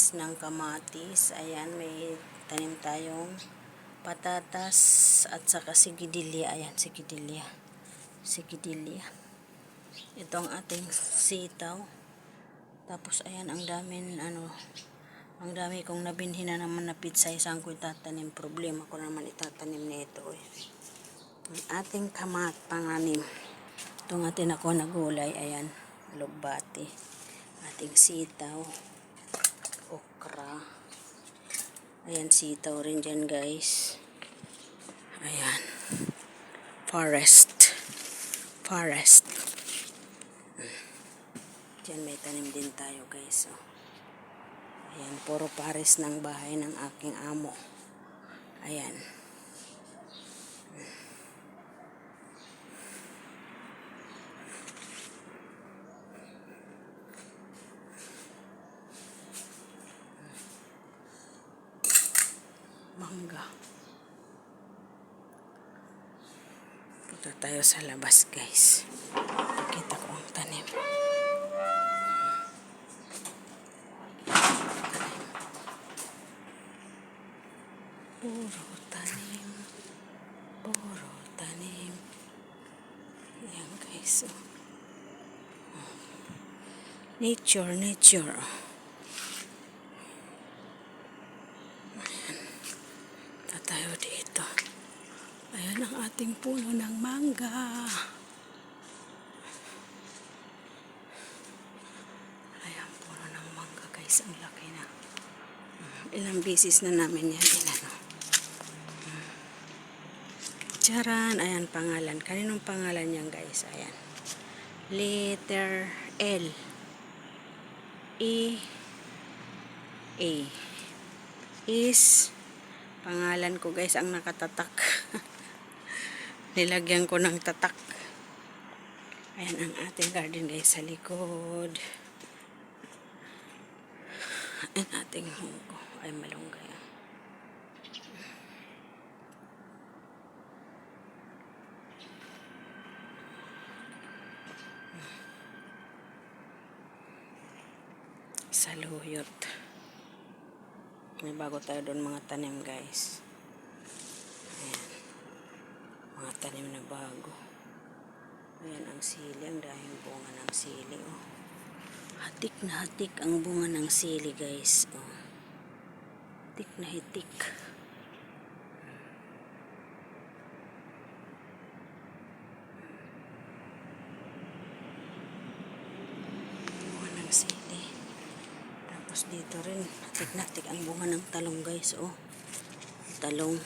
pares ng kamatis. Ayan, may tanim tayong patatas at saka sigidilya. Ayan, sigidilya. Ito ang ating sitaw. Tapos ayan, ang dami kong nabinhi na naman na pizza. Isang ko itatanim. Problema ko naman itatanim nito. Ang ating panganim. Itong atin ako na gulay. Ayan, alugbati. Ating sitaw. Okra. Ayan, sitaw rin dyan, guys. Ayan. Forest. Diyan may tanim din tayo, guys. Ayan, puro pares ng bahay ng aking amo. Ayan. Mangga. Punta tayo sa labas, guys. Pakita ko ang tanim. Puro tanim. Ayan, guys. Nature. Ayan. Tayo dito. Ayan ang ating puno ng mangga. Ayan, puno ng mangga, guys. Ang laki na. Ilang beses na namin yan inano. Charan. Ayan, pangalan. Kaninong pangalan yan, guys? Ayan. Letter L. E. A. Is pangalan ko, guys, ang nakatatak. Nilagyan ko ng tatak. Ayan ang ating garden, guys, sa likod. Ayan ating munggo. Ay, malunggay. Saluyot. May bago tayo doon mga tanim, guys. Ayan. Mga tanim na bago. Ayan ang sili. Ang daming bunga ng sili. Oh. Hatik na hatik ang bunga ng sili, guys. Oh. Hitik na hitik. Bunga ng sili. Tapos dito rin, hatik ang bunga ng talong, guys. Oh. Talong.